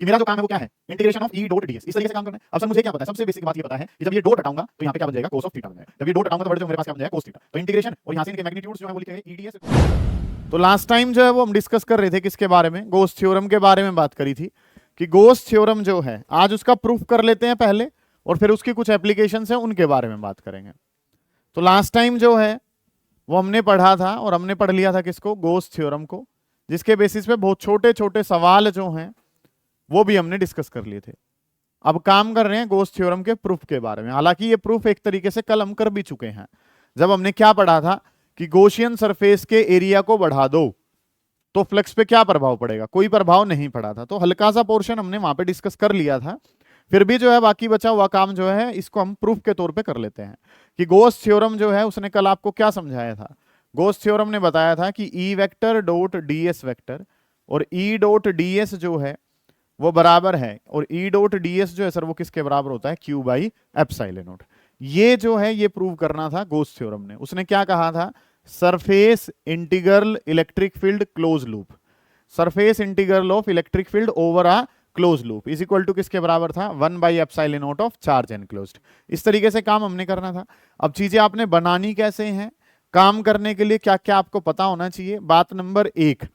कि मेरा जो काम है वो क्या है, integration of E dot DS, इस तरीके से काम करना है। अब सर मुझे क्या पता है, सबसे बेसिक बात ये पता है कि जब ये डॉट हटाऊंगा तो यहाँ पे क्या बन जाएगा, कोस ऑफ थीटा बन जाएगा। जब ये डॉट हटाऊंगा तो वर्ड जो मेरे पास क्या बन जाएगा, कोस थीटा। तो इंटीग्रेशन और यहाँ से इनके मैग्नीट्यूड्स जो है वो लिखे गए ईडीएस। तो लास्ट टाइम जो है वो हम डिस्कस कर रहे थे किसके बारे में, गोस थ्योरम के बारे में बात करी थी कि गोस थ्योरम जो है आज उसका प्रूफ कर लेते हैं पहले और फिर उसकी कुछ एप्लीकेशंस है उनके बारे में बात करेंगे। तो लास्ट टाइम जो है वो हमने पढ़ा था और हमने पढ़ लिया था किसको, गोस थ्योरम को, जिसके बेसिस पे बहुत छोटे छोटे सवाल जो हैं वो भी हमने डिस्कस कर लिए थे। अब काम कर रहे हैं गोस थ्योरम के प्रूफ के बारे में। हालांकि ये प्रूफ एक तरीके से कल हम कर भी चुके हैं, जब हमने क्या पढ़ा था कि गॉसियन सरफेस के एरिया को बढ़ा दो तो फ्लक्स पे क्या प्रभाव पड़ेगा, कोई प्रभाव नहीं पड़ा था। तो हल्का सा पोर्शन हमने वहां पे डिस्कस कर लिया था। फिर भी जो है बाकी बचा हुआ काम जो है इसको हम प्रूफ के तौर पे कर लेते हैं कि गोस थ्योरम जो है उसने कल आपको क्या समझाया था। गोस थ्योरम ने बताया था कि E vector dot DS vector और ई डॉट डीएस जो है वो बराबर है, और ई डॉट डीएस जो है सर वो किसके बराबर होता है, क्यू बाई एप्सिलॉन नॉट। ये जो है ये प्रूव करना था गोस थ्योरम ने। उसने क्या कहा था, surface integral electric field close loop, surface integral of electric field over a close loop is equal to किसके बराबर था, 1/एप्सिलॉन नॉट ऑफ चार्ज एनक्लोज्ड। इस तरीके से काम हमने करना था। अब चीजें आपने बनानी कैसे हैं, काम करने के लिए क्या क्या आपको पता होना चाहिए। बात नंबर 1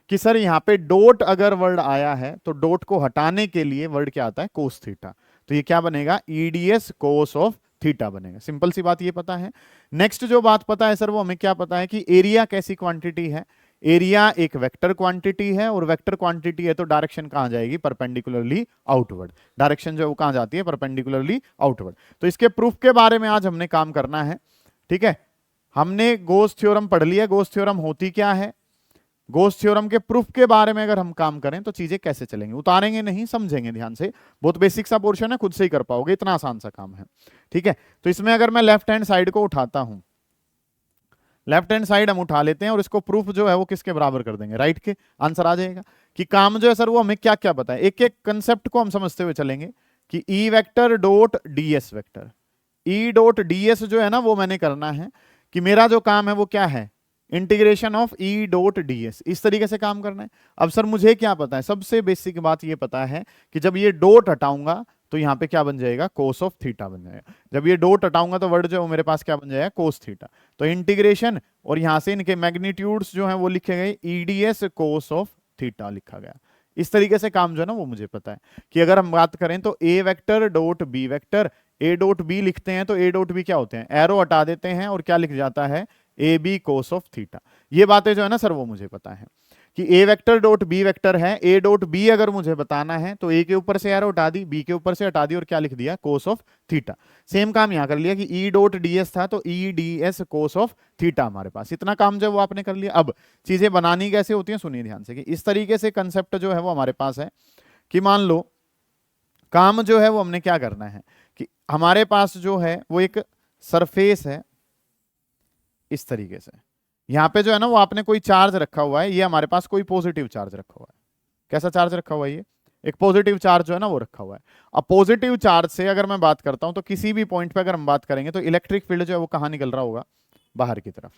कि सर यहाँ पे डॉट अगर वर्ड आया है तो डॉट को हटाने के लिए वर्ड क्या आता है, कोस थीटा। तो ये क्या बनेगा, ईडीएस कोस ऑफ थीटा बनेगा। सिंपल सी बात ये पता है। नेक्स्ट जो बात पता है सर वो हमें क्या पता है कि एरिया कैसी क्वांटिटी है, एरिया एक वेक्टर क्वांटिटी है, और वेक्टर क्वांटिटी है तो डायरेक्शन कहां जाएगी, परपेंडिकुलरली आउटवर्ड। डायरेक्शन जो है वो कहां जाती है, परपेंडिकुलरली आउटवर्ड। तो इसके प्रूफ के बारे में आज हमने काम करना है। ठीक है, हमने गोस थ्योरम पढ़ लिया, गोस थ्योरम होती क्या है, गोस थ्योरम के प्रूफ के बारे में अगर हम काम करें तो चीजें कैसे चलेंगी, उतारेंगे नहीं, समझेंगे ध्यान से। बहुत बेसिक सा पोर्शन है, खुद से ही कर पाओगे, इतना आसान सा काम है। ठीक है, तो इसमें अगर मैं लेफ्ट हैंड साइड को उठाता हूं, लेफ्ट हैंड साइड हम उठा लेते हैं और इसको प्रूफ जो है वो किसके बराबर कर देंगे, राइट के। आंसर आ जाएगा कि काम जो है सर वो हमें क्या क्या पता है। एक एक कंसेप्ट को हम समझते हुए चलेंगे कि E vector dot DS vector, E dot DS जो है ना वो मैंने करना है कि मेरा जो काम है वो क्या है, integration of E dot DS. इस तरीके से काम करना है। अब सर मुझे क्या पता है, सबसे बेसिक बात ये पता है कि जब ये डॉट हटाऊंगा तो यहाँ पे क्या बन जाएगा, कोस ऑफ थीटा बन जाएगा। जब ये डॉट हटाऊंगा तो वर्ड जो है मेरे पास क्या बन जाएगा, कोस थीटा। तो इंटीग्रेशन और यहां से इनके मैग्नीट्यूड्स जो है वो लिखे गए ईडीएस कोस ऑफ थीटा लिखा गया। इस तरीके से काम जो है ना वो मुझे पता है कि अगर हम बात करें तो A vector dot B vector, A dot B लिखते हैं तो ए डॉट बी क्या होते हैं, एरो हटा देते हैं और क्या लिख जाता है, A B cos of theta. ये बातें जो है ना सर वो मुझे पता है कि ए वेक्टर डॉट बी वेक्टर है, ए डॉट बी अगर मुझे बताना है तो ए के ऊपर से एरो हटा दी, बी के ऊपर से हटा दी और क्या लिख दिया, कोस ऑफ थीटा। सेम काम यहां कर लिया कि ई डॉट डीएस था तो ई डीएस कोस ऑफ थीटा हमारे पास। इतना काम जो वो आपने कर लिया। अब चीजें बनानी कैसे होती हैं सुनिए ध्यान से कि इस तरीके से कंसेप्ट जो है वो हमारे पास है कि मान लो काम जो है वो हमने क्या करना है कि हमारे पास जो है वो एक सरफेस है इस तरीके से, यहां पे जो है ना वो आपने कोई चार्ज रखा हुआ है, ये हमारे पास कोई पॉजिटिव चार्ज रखा हुआ है। कैसा चार्ज रखा हुआ है, ये एक पॉजिटिव चार्ज जो है ना वो रखा हुआ है। अब पॉजिटिव चार्ज से अगर मैं बात करता हूं तो किसी भी पॉइंट पे अगर हम बात करेंगे तो इलेक्ट्रिक फील्ड जो है वो कहां निकल रहा होगा, बाहर की तरफ।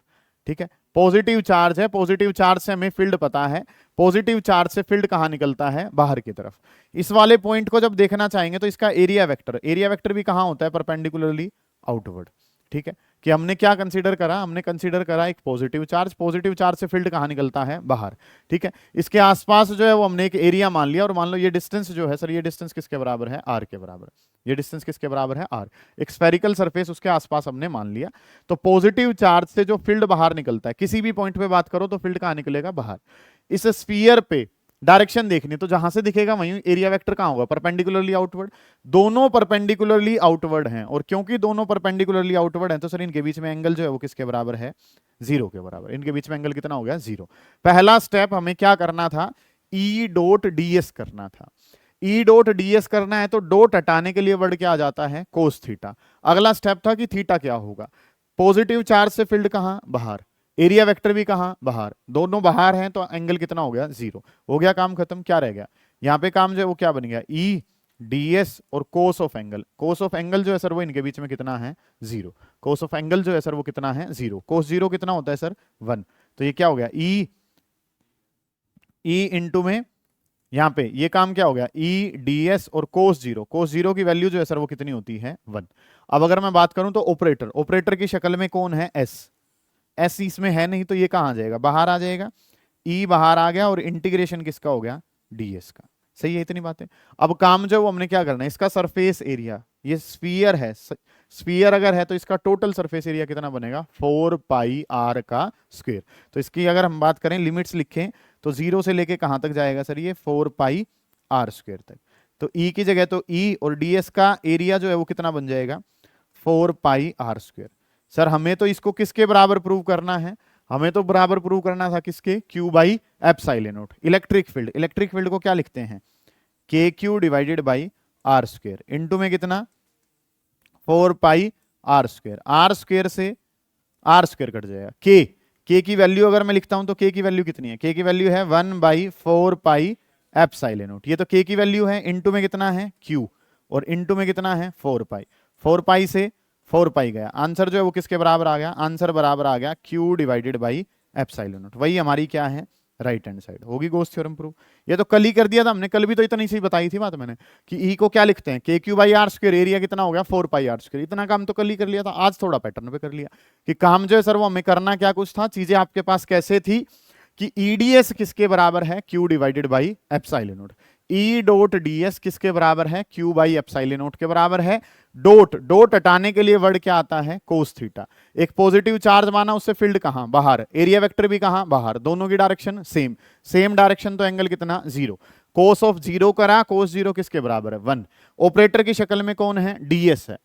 ठीक है, पॉजिटिव चार्ज है, पॉजिटिव चार्ज से हमें फील्ड पता है, पॉजिटिव चार्ज से फील्ड कहां निकलता है, बाहर की तरफ। इस वाले पॉइंट को जब देखना चाहेंगे तो इसका एरिया वेक्टर, एरिया वेक्टर भी कहां होता है, परपेंडिकुलरली आउटवर्ड। ठीक है, कि हमने क्या कंसीडर करा, हमने कंसीडर करा एक पॉजिटिव चार्ज, पॉजिटिव चार्ज से फील्ड कहां निकलता है, बाहर। ठीक है, इसके आसपास जो है वो हमने एक एरिया मान लिया और मान लो ये डिस्टेंस जो है सर, ये डिस्टेंस किसके बराबर है, आर के बराबर। ये डिस्टेंस किसके बराबर है, आर। एक स्फेरिकल सरफेस उसके आसपास हमने मान लिया। तो पॉजिटिव चार्ज से जो फील्ड बाहर निकलता है, किसी भी पॉइंट पे बात करो तो फील्ड कहां निकलेगा, बाहर। इस स्फीयर पे डायरेक्शन देखनी तो जहां से दिखेगा वहीं एरिया वेक्टर कहां होगा, परपेंडिकुलरली आउटवर्ड। दोनों परपेंडिकुलरली आउटवर्ड हैं, और क्योंकि दोनों परपेंडिकुलरली आउटवर्ड हैं तो सर इनके बीच में एंगल जो है वो किसके बराबर है, 0 के बराबर। इनके बीच में एंगल कितना हो गया, 0। पहला स्टेप हमें क्या करना था, ई डॉट डीएस करना था। ई डॉट डीएस करना है तो डॉट हटाने के लिए वर्ड क्या आ जाता है, कोस थीटा। अगला स्टेप था कि थीटा क्या होगा, पॉजिटिव चार्ज से फील्ड कहां, बाहर, एरिया वेक्टर भी कहां, बाहर। दोनों बाहर हैं तो एंगल कितना हो गया, 0। हो गया काम खत्म। क्या रह गया यहां पे काम जो है वो क्या बन गया, ई डीएस और cos of angle. Cos of angle जो है सर वो इनके बीच में कितना है, 0। कोस ऑफ एंगल जो है सर वो कितना है, 0। कोस 0 कितना होता है सर, 1। तो ये क्या हो गया, ई इंटू में यहाँ पे ये काम क्या हो गया, ई डी एस और कोस जीरो की वैल्यू जो है सर वो कितनी होती है 1। अब अगर मैं बात करूं तो ऑपरेटर, ऑपरेटर की शक्ल में कौन है, एस, एस इसमें है नहीं तो ये कहां आ जाएगा, बाहर आ जाएगा, ई बाहर आ गया और इंटीग्रेशन किसका हो गया, डीएस का। सही है इतनी बातें। अब काम जो वो हमने क्या करना है, इसका सरफेस एरिया, ये स्फीयर है, स्फीयर अगर है तो इसका टोटल सरफेस एरिया कितना बनेगा, 4 पाई आर का स्क्वायर। तो इसकी अगर हम बात करें लिमिट्स लिखें तो 0 से लेके कहां तक जाएगा सर, ये 4 पाई आर स्क्वायर तक। तो ई की जगह तो ई और डीएस का एरिया जो है वो कितना बन जाएगा, 4 पाई आर स्क्वायर। सर हमें तो इसको किसके बराबर प्रूव करना है, हमें तो बराबर प्रूव करना था किसके, Q by epsilon naught. Electric field, electric field को क्या लिखते हैं, K Q divided by R square, into में कितना 4 pi R square, R square से आर स्क्वायर कट जाएगा, के की वैल्यू अगर मैं लिखता हूं तो के की वैल्यू कितनी है, के की वैल्यू है 1/4 पाई एप्सिलॉन नॉट। ये तो के की वैल्यू है, इनटू में कितना है क्यू और इनटू में कितना है 4 पाई, 4 पाई से 4 पाई गया, आंसर जो है वो किसके बराबर आ गया, आंसर बराबर आ गया Q divided by epsilon not. वही हमारी क्या है, राइट हैंड साइड होगी गॉस थ्योरम प्रूव। ये तो कल ही कर दिया था हमने, कल भी तो इतनी सी बताई थी बात मैंने कि ई को क्या लिखते हैं, K Q by R square, area कितना हो गया 4 पाई आर स्क्वायर। इतना काम तो कल ही कर लिया था, आज थोड़ा पैटर्न पे कर लिया कि काम जो है सर वो हमें करना क्या कुछ था, चीजें आपके पास कैसे थी कि ईडीएस किसके बराबर है, Q divided by epsilon not. E dot DS किसके बराबर है, क्यू बाई एप्सिलॉन नॉट के बराबर है। डॉट, डॉट हटाने के लिए वर्ड क्या आता है, कोस थीटा। एक पॉजिटिव चार्ज माना, उससे फील्ड कहां, बाहर, एरिया वेक्टर भी कहां, बाहर, दोनों की डायरेक्शन सेम, सेम डायरेक्शन तो एंगल कितना 0। कोस ऑफ 0 करा, कोस 0 किसके बराबर है 1। ऑपरेटर की शक्ल में कौन है, डीएस है,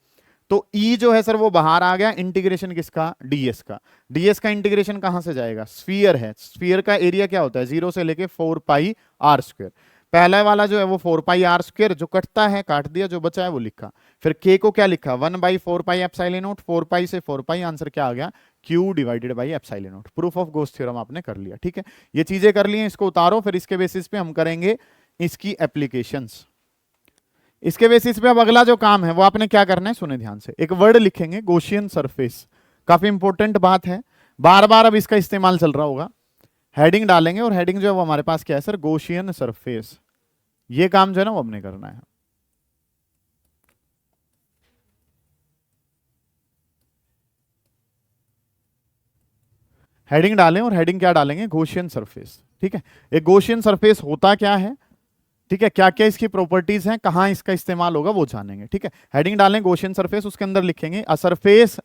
तो ई जो है सर वो बाहर आ गया, इंटीग्रेशन किसका, डीएस का। डीएस का इंटीग्रेशन कहां से जाएगा, स्फीयर है, स्फीयर का एरिया क्या होता है 0 से लेके 4 पाई आर स्क्वायर। पहला वाला जो है वो 4 पाई आर स्क्वायर, जो कटता है काट दिया, जो बचा है वो लिखा। फिर के को क्या लिखा, 1/4 पाई एप्सिलॉन नॉट, 4 पाई से 4 पाई, आंसर क्या आ गया, Q divided by epsilon not. Proof of Gauss theorem आपने कर लिया, ठीक है। ये चीजें कर ली हैं, इसको उतारो, फिर इसके बेसिस पे हम करेंगे इसकी एप्लीकेशंस। इसके बेसिस पे अब अगला जो काम है वो आपने क्या करना है, सुने ध्यान से। एक वर्ड लिखेंगे गॉसियन सरफेस, काफी इंपॉर्टेंट बात है, बार बार अब इसका इस्तेमाल चल रहा होगा। हेडिंग डालेंगे और हेडिंग जो है वो हमारे पास क्या है सर, गॉसियन सरफेस। ये काम जो है ना वो हमने करना है। हेडिंग डालें और हेडिंग क्या डालेंगे, गॉसियन सरफेस, ठीक है। एक गॉसियन सरफेस होता क्या है, ठीक है, क्या क्या इसकी प्रॉपर्टीज हैं, कहां इसका इस्तेमाल होगा वो जानेंगे, ठीक है। हेडिंग डालें गॉसियन सरफेस, उसके अंदर लिखेंगे a surface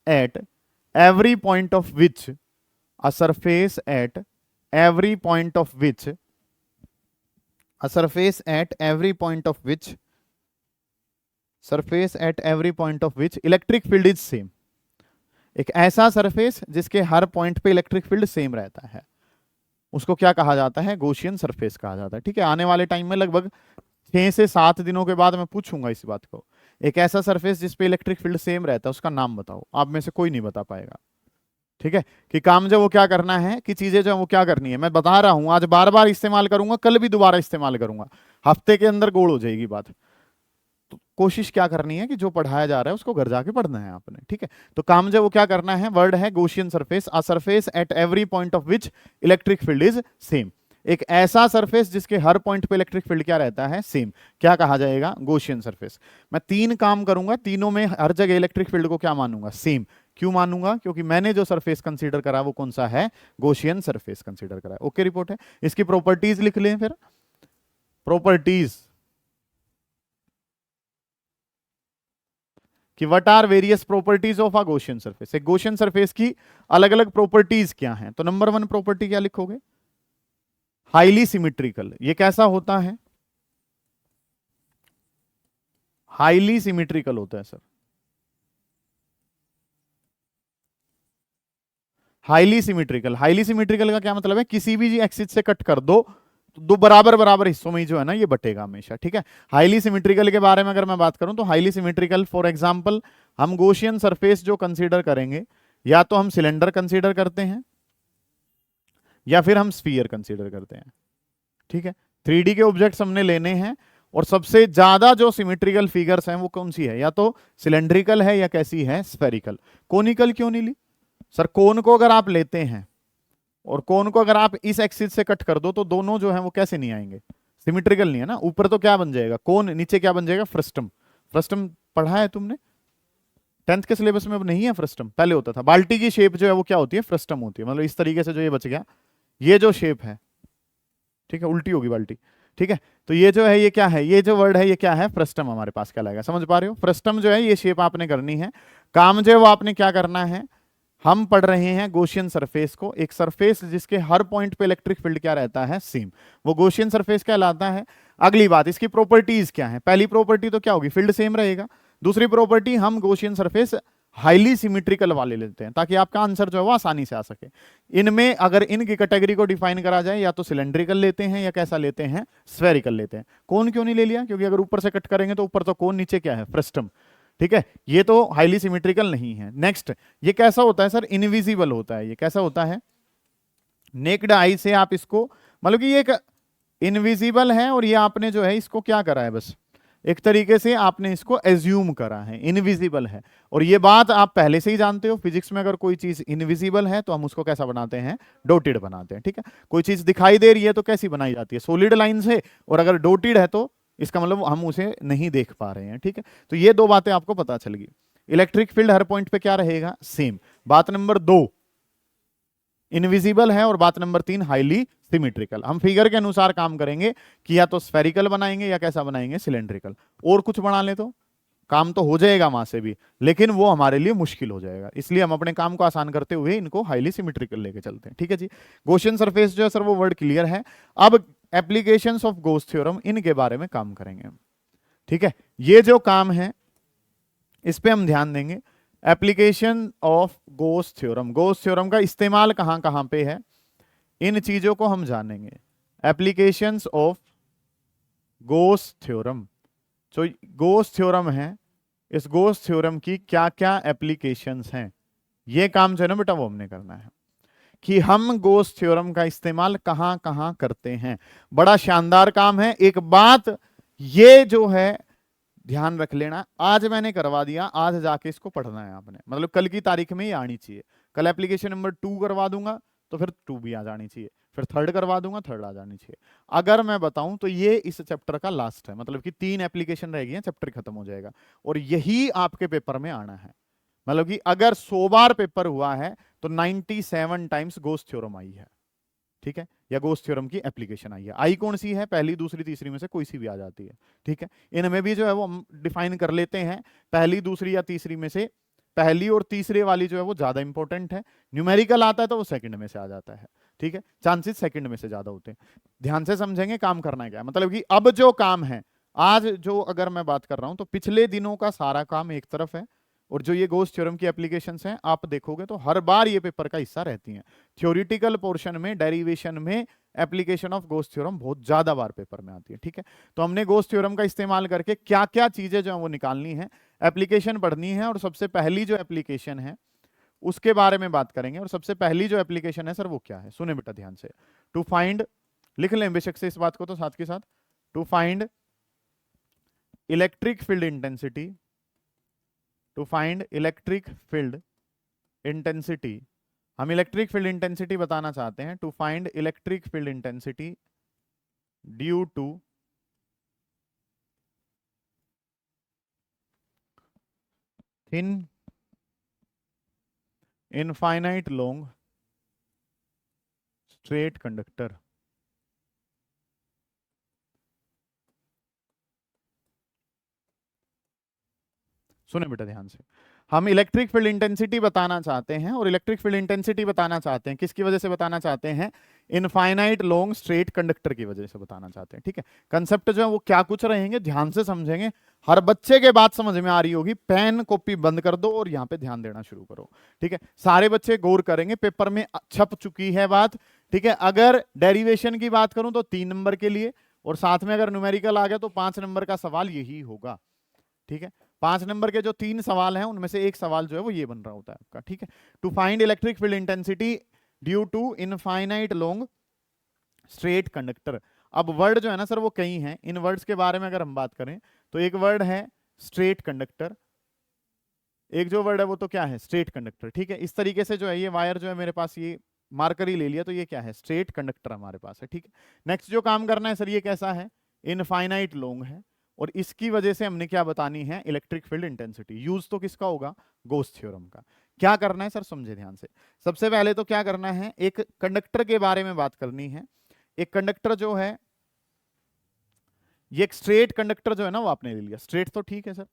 at every point of which, a surface at every point of which, a surface at every point of which, surface at every point of which electric field is same. एक ऐसा surface जिसके हर point पे electric field same रहता है, उसको क्या कहा जाता है, गॉसियन सरफेस कहा जाता है, ठीक है। आने वाले टाइम में लगभग 6 से 7 दिनों के बाद मैं पूछूंगा इस बात को, एक ऐसा सरफेस जिसपे इलेक्ट्रिक फील्ड सेम रहता है उसका नाम बताओ, आप में से कोई नहीं बता पाएगा, ठीक है। कि काम जो वो क्या करना है, कि चीजें जो वो क्या करनी है, मैं बता रहा हूं, आज बार बार इस्तेमाल करूंगा, कल भी दोबारा इस्तेमाल करूंगा, हफ्ते के अंदर गोल हो जाएगी बात। तो कोशिश क्या करनी है कि जो पढ़ाया जा रहा है उसको घर जाके पढ़ना है आपने, ठीक है। तो काम जो वो क्या करना है, वर्ड है Gaussian surface, a surface at every point of which electric field is same. एक ऐसा सरफेस जिसके हर पॉइंट पे इलेक्ट्रिक फील्ड क्या रहता है, सेम, क्या कहा जाएगा, गॉसियन सरफेस। मैं 3 काम करूंगा, तीनों में हर जगह इलेक्ट्रिक फील्ड को क्या मानूंगा, सेम। क्यों मानूंगा, क्योंकि मैंने जो सरफेस कंसीडर करा वो कौन सा है, गॉसियन सरफेस कंसीडर करा है। ओके, रिपोर्ट है। इसकी प्रॉपर्टीज लिख लें फिर, प्रॉपर्टीज कि what are various properties of a Gaussian surface. एक गॉसियन सरफेस की अलग अलग प्रॉपर्टीज क्या हैं, तो नंबर 1 प्रॉपर्टी क्या लिखोगे, हाईली सिमिट्रिकल। ये कैसा होता है, हाईली सिमिट्रिकल होता है sir. Highly symmetrical, highly symmetrical का क्या मतलब है, किसी भी एक्सिस से कट कर दो तो 2 बराबर बराबर हिस्सों में जो है ना ये बटेगा हमेशा, ठीक है। हाईली सिमिट्रिकल के बारे में अगर मैं बात करूं तो हाईली सिमिट्रिकल, फॉर एग्जांपल हम गॉसियन सरफेस जो कंसीडर करेंगे, या तो हम सिलेंडर कंसीडर करते हैं या फिर हम स्फीयर कंसीडर करते हैं, ठीक है। 3D के ऑब्जेक्ट्स हमने लेने हैं और सबसे ज्यादा जो सिमेट्रिकल फिगर्स हैं वो कौन सी है, या तो सिलेंड्रिकल है या कैसी है, स्फेरिकल। कोनिकल क्यों नहीं ली सर, कोन को अगर आप लेते हैं और कोन को अगर आप इस एक्सिस से कट कर दो तो दोनों जो है वो कैसे नहीं आएंगे, सिमेट्रिकल नहीं है ना। ऊपर तो क्या बन जाएगा कोन, नीचे क्या बन जाएगा फ्रस्टम। फ्रस्टम पढ़ा है तुमने 10th के सिलेबस में? अब नहीं है फ्रस्टम, पहले होता था। बाल्टी की शेप जो है वो क्या होती है, फ्रस्टम होती है। मतलब इस तरीके से जो ये बच गया, ये जो शेप है, ठीक है, उल्टी होगी बाल्टी, ठीक है। तो ये जो है ये क्या है, ये जो वर्ड है ये क्या है, फ्रस्टम हमारे पास क्या लगेगा, समझ पा रहे हो। फ्रस्टम जो है ये शेप आपने करनी है। काम जो है वो आपने क्या करना है, हम पढ़ रहे हैं गॉसियन सरफेस को, एक सरफेस जिसके हर पॉइंट पे इलेक्ट्रिक फील्ड क्या रहता है, सेम, वो गॉसियन सरफेस कहलाता है। अगली बात, इसकी प्रॉपर्टीज क्या है। पहली प्रॉपर्टी तो क्या होगी, फील्ड सेम रहेगा। दूसरी प्रॉपर्टी, हम गॉसियन सरफेस हाईली सिमेट्रिकल वाले लेते हैं ताकि आपका आंसर जो है वो आसानी से आ सके। इनमें अगर इनकी कैटेगरी को डिफाइन करा जाए, या तो सिलेंड्रिकल लेते हैं या कैसा लेते हैं, स्फेरिकल लेते हैं। कोन क्यों नहीं ले लिया, क्योंकि अगर ऊपर से कट करेंगे तो ऊपर तो कोन, नीचे क्या है, फ्रस्टम, ठीक है। ये तो हाईली सिमेट्रिकल नहीं है। नेक्स्ट, ये कैसा होता है सर, इनविजिबल होता है। ये कैसा होता है, नेक्ड आई से आप इसको, मतलब कि ये एक इनविजिबल है, और ये आपने जो है इसको क्या करा है, बस एक तरीके से आपने इसको एज्यूम करा है, इनविजिबल है। और ये बात आप पहले से ही जानते हो, फिजिक्स में अगर कोई चीज इनविजिबल है तो हम उसको कैसा बनाते हैं, डोटेड बनाते हैं, ठीक है। कोई चीज दिखाई दे रही है तो कैसी बनाई जाती है, सॉलिड लाइन से, और अगर डोटेड है तो इसका मतलब हम उसे नहीं देख पा रहे हैं, ठीक है। तो ये दो बातें आपको पता चल गई। इलेक्ट्रिक फील्ड हर पॉइंट पे क्या रहेगा, सेम। बात नंबर 2, इनविजिबल है, और बात नंबर 3, हाईली सिमेट्रिकल। हम फिगर के अनुसार काम करेंगे कि या तो स्फेरिकल बनाएंगे या कैसा बनाएंगे, सिलेंड्रिकल। और कुछ बना ले तो काम तो हो जाएगा वहां से भी, लेकिन वो हमारे लिए मुश्किल हो जाएगा। इसलिए हम अपने काम को आसान करते हुए इनको हाईली सिमेट्रिकल लेके चलते हैं, ठीक है जी। गॉसियन सरफेस जो है सर वो वर्ड क्लियर है। अब एप्लीकेशंस ऑफ गॉस थ्योरम, इनके बारे में काम करेंगे, ठीक है। ये जो काम है इस पे हम ध्यान देंगे। Application of Gauss theorem, Gauss theorem का इस्तेमाल कहां कहां पे है, इन चीजों को हम जानेंगे। एप्लीकेशंस ऑफ गॉस थ्योरम, जो गॉस थ्योरम है, इस गॉस थ्योरम की क्या क्या एप्लीकेशंस हैं, ये काम जो है ना बेटा वो हमने करना है कि हम गॉस थ्योरम का इस्तेमाल कहां कहां करते हैं। बड़ा शानदार काम है। एक बात ये जो है ध्यान रख लेना, आज मैंने करवा दिया, आज जाके इसको पढ़ना है आपने, मतलब कल की तारीख में ही आनी चाहिए। कल एप्लीकेशन नंबर 2 करवा दूंगा तो फिर 2 भी आ जानी चाहिए, फिर 3rd करवा दूंगा, 3rd आ जानी चाहिए। अगर मैं बताऊं तो ये इस चैप्टर का लास्ट है, मतलब कि 3 एप्लीकेशन रह गई हैं, चैप्टर खत्म हो जाएगा, और यही आपके पेपर में आना है। मतलब कि अगर 100 बार पेपर हुआ है तो 97 टाइम्स गॉस थ्योरम आई है, ठीक है, या गॉस थ्योरम की एप्लीकेशन आई है। आई कौन सी है, पहली दूसरी तीसरी में से कोई सी भी आ जाती है, ठीक है। इनमें भी जो है वो हम डिफाइन कर लेते हैं, पहली दूसरी या तीसरी में से पहली और तीसरे वाली जो है वो ज्यादा इंपॉर्टेंट है। न्यूमेरिकल आता है तो वो सेकंड में से आ जाता है, ठीक है, चांसेस सेकंड में से ज्यादा होते हैं। ध्यान से समझेंगे काम करना है क्या, मतलब कि अब जो काम है आज जो अगर मैं बात कर रहा हूं तो पिछले दिनों का सारा काम एक तरफ है, और जो ये गॉस थ्योरम की एप्लीकेशंस हैं आप देखोगे तो हर बार ये पेपर का हिस्सा रहती हैं। थ्योरेटिकल पोर्शन में, डेरिवेशन में एप्लीकेशन ऑफ गॉस थ्योरम बहुत ज्यादा बार पेपर में आती है, ठीक है। तो हमने गॉस थ्योरम का इस्तेमाल करके क्या क्या चीजें जो है वो निकालनी है, एप्लीकेशन पढ़नी है। और सबसे पहली जो एप्लीकेशन है उसके बारे में बात करेंगे। और सबसे पहली जो एप्लीकेशन है सर वो क्या है, सुने बेटा ध्यान से। टू फाइंड, लिख लें बेशक से इस बात को तो साथ के साथ, to find electric field intensity, to find electric field intensity, हम इलेक्ट्रिक फील्ड इंटेंसिटी बताना चाहते हैं। To find electric field intensity due to thin infinite long straight conductor. सुने बेटा ध्यान से, हम इलेक्ट्रिक फील्ड इंटेंसिटी बताना चाहते हैं, और इलेक्ट्रिक फील्ड इंटेंसिटी बताना चाहते हैं किसकी वजह से बताना चाहते हैं, इनफाइनाइट लॉन्ग स्ट्रेट कंडक्टर की वजह से बताना चाहते हैं, ठीक है। कंसेप्ट जो है वो क्या कुछ रहेंगे, ध्यान से समझेंगे। हर बच्चे के बात समझ में आ रही होगी, पेन कॉपी बंद कर दो और यहाँ पे ध्यान देना शुरू करो, ठीक है। सारे बच्चे गौर करेंगे, पेपर में छप चुकी है बात, ठीक है। अगर डेरिवेशन की बात करूं तो 3 नंबर के लिए, और साथ में अगर न्यूमेरिकल आ गया तो 5 नंबर का सवाल यही होगा, ठीक है। 5 नंबर के जो 3 सवाल हैं उनमें से एक सवाल जो है वो ये बन रहा होता है आपका, ठीक है। To find electric field intensity due to infinite long straight conductor. अब वर्ड जो है ना सर वो कई हैं, इन वर्ड्स के बारे में अगर हम बात करें तो एक वर्ड है स्ट्रेट कंडक्टर, एक जो वर्ड है वो तो क्या है, स्ट्रेट कंडक्टर, ठीक है। इस तरीके से जो है ये वायर जो है मेरे पास ये मार्कर ही ले लिया, तो ये क्या है, स्ट्रेट कंडक्टर हमारे पास है, ठीक है। नेक्स्ट जो काम करना है सर, ये कैसा है, इनफाइनाइट लॉन्ग है, और इसकी वजह से हमने क्या बतानी है, इलेक्ट्रिक फील्ड इंटेंसिटी। यूज तो किसका होगा, गोस थ्योरम का। क्या करना है सर, समझे ध्यान से। सबसे पहले तो क्या करना है, एक कंडक्टर के बारे में बात करनी है। एक कंडक्टर जो है, ये एक स्ट्रेट कंडक्टर जो है ना, वो आपने ले लिया, स्ट्रेट तो ठीक है सर,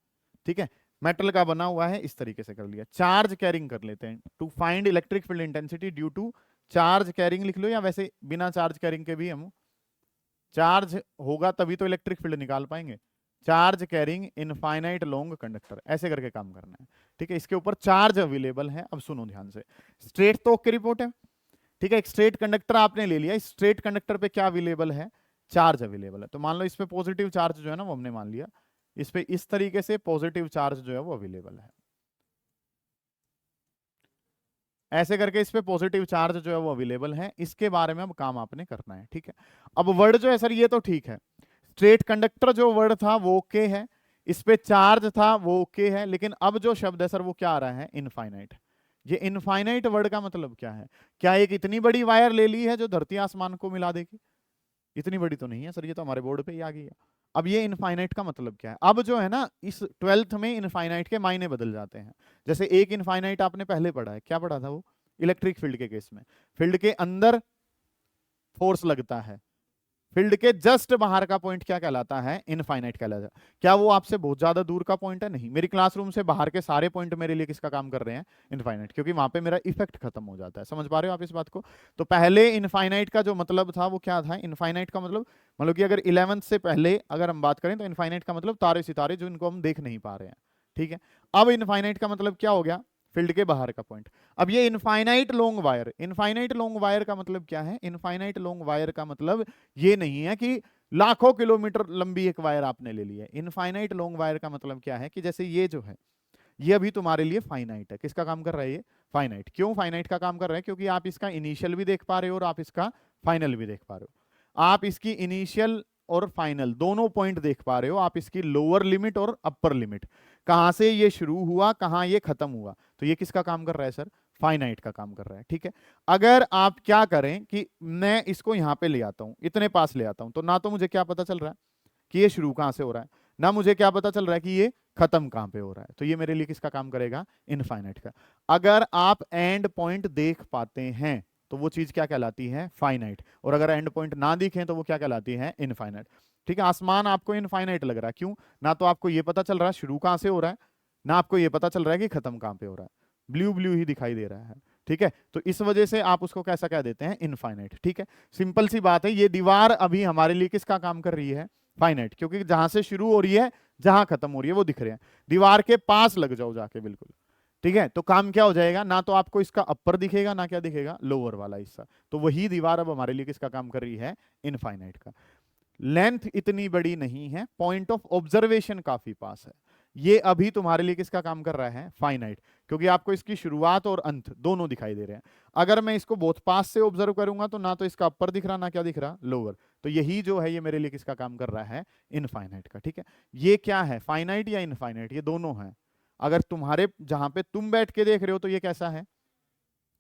ठीक है, मेटल का बना हुआ है, इस तरीके से कर लिया। चार्ज कैरिंग कर लेते हैं, to find electric field intensity due to charge carrying लिख लो, या वैसे बिना चार्ज कैरिंग के भी हम, चार्ज होगा तभी तो इलेक्ट्रिक फील्ड निकाल पाएंगे। Charge carrying infinite long conductor, ऐसे करके काम करना है, ठीक है। इसके ऊपर चार्ज अवेलेबल है। अब सुनो ध्यान से, स्ट्रेट तो ओके रिपोर्ट है, ठीक है। एक स्ट्रेट कंडक्टर आपने ले लिया, इस स्ट्रेट कंडक्टर पे क्या अवेलेबल है, चार्ज अवेलेबल है। तो मान लो इस पे पॉजिटिव चार्ज जो है ना, वो हमने मान लिया, इस पे इस तरीके से पॉजिटिव चार्ज जो है वो अवेलेबल है, ऐसे करके इस पे पॉजिटिव चार्ज जो है वो अवेलेबल है। इसके बारे में अब काम आपने करना है, ठीक है। अब वर्ड जो है सर, ये तो ठीक है, स्ट्रेट कंडक्टर जो वर्ड था वो ओके है, इस पे चार्ज था वो ओके है, लेकिन अब जो शब्द है सर वो क्या आ रहा है, इनफाइनाइट। ये इनफाइनाइट वर्ड का मतलब क्या है, क्या एक इतनी बड़ी वायर ले ली है जो धरती आसमान को मिला देगी, इतनी बड़ी तो नहीं है सर, ये तो हमारे बोर्ड पे ही आ गई है। अब ये इनफाइनाइट का मतलब क्या है, अब जो है ना, इस 12th में इनफाइनाइट के मायने बदल जाते हैं। जैसे एक इनफाइनाइट आपने पहले पढ़ा है, क्या पढ़ा था वो, इलेक्ट्रिक फील्ड के केस में, फील्ड के अंदर फोर्स लगता है, फील्ड के जस्ट बाहर का पॉइंट क्या कहलाता है, इनफाइनाइट कहलाता है। क्या वो आपसे बहुत ज्यादा दूर का पॉइंट है, नहीं, मेरी क्लासरूम से बाहर के सारे पॉइंट मेरे लिए किसका काम कर रहे हैं, इनफाइनाइट, क्योंकि वहां पे मेरा इफेक्ट खत्म हो जाता है। समझ पा रहे हो आप इस बात को। तो पहले इनफाइनाइट का जो मतलब था वो क्या था, इनफाइनाइट का मतलब कि अगर 11th से पहले अगर हम बात करें तो इनफाइनाइट का मतलब तारे सितारे जो इनको हम देख नहीं पा रहे हैं, ठीक है। अब इनफाइनाइट का मतलब क्या हो गया, फील्ड के बाहर का पॉइंट। अब ये infinite long wire, infinite long wire का मतलब क्या है, इनफाइनाइट लॉन्ग वायर का मतलब ये नहीं है कि लाखों किलोमीटर लंबी एक वायर आपने ले ली है। इनफाइनाइट लॉन्ग वायर का मतलब क्या है कि जैसे ये जो है, ये अभी तुम्हारे लिए फाइनाइट है, किसका काम कर रहा है ये, फाइनाइट। क्यों फाइनाइट का काम कर रहा है, क्योंकि आप इसका इनिशियल भी देख पा रहे हो और आप इसका फाइनल भी देख पा रहे हो। आप इसकी इनिशियल और फाइनल दोनों पॉइंट देख पा रहे हो, आप इसकी लोअर लिमिट और अपर लिमिट, कहां से ये शुरू हुआ कहां ये खत्म हुआ, तो ये किसका काम कर रहा है सर, फाइनाइट का काम कर रहा है, ठीक है। अगर आप क्या करें कि मैं इसको यहां पे ले आता हूं, इतने पास ले आता हूं, तो ना तो मुझे क्या पता चल रहा है कि ये शुरू कहां से हो रहा है, ना मुझे क्या पता चल रहा है कि ये खत्म कहां पे हो रहा है, तो ये मेरे लिए किसका काम करेगा, इनफाइनाइट का। अगर आप एंड पॉइंट देख पाते हैं तो वो चीज क्या कहलाती है, फाइनाइट, और अगर एंड पॉइंट ना दिखे तो वो क्या कहलाती है, इनफाइनाइट, ठीक है। आसमान आपको इनफाइनाइट लग रहा है, क्यों, ना तो आपको ये पता चल रहा है शुरू कहां से हो रहा है, ना आपको ये पता चल रहा है कि खत्म कहां पे हो रहा है, ब्लू ब्लू ही दिखाई दे रहा है, ठीक है। तो इस वजह से आप उसको कैसा कह देते हैं, इनफाइनाइट, ठीक है। सिंपल सी बात है, ये दीवार अभी हमारे लिए किसका काम कर रही है, फाइनाइट, क्योंकि जहां से शुरू हो रही है जहां खत्म हो रही है वो दिख रहे हैं। दीवार के पास लग जाओ जाके बिल्कुल, ठीक है, तो काम क्या हो जाएगा, ना तो आपको इसका अपर दिखेगा ना क्या दिखेगा, लोअर वाला हिस्सा। तो वही दीवार अब हमारे लिए किसका काम कर रही है, इनफाइनाइट का। लेंथ इतनी बड़ी नहीं है, पॉइंट ऑफ ऑब्जर्वेशन काफी पास है, ये अभी तुम्हारे लिए किसका काम कर रहा है, फाइनाइट, क्योंकि आपको इसकी शुरुआत और अंत दोनों दिखाई दे रहे हैं। अगर मैं इसको बहुत पास से ऑब्जर्व करूंगा तो ना तो इसका अपर दिख रहा ना क्या दिख रहा, लोअर, तो यही जो है ये मेरे लिए किसका काम कर रहा है, इनफाइनाइट का, ठीक है। ये क्या है, फाइनाइट या इनफाइनाइट, ये दोनों है। अगर तुम्हारे जहां पे तुम बैठ के देख रहे हो तो ये कैसा है,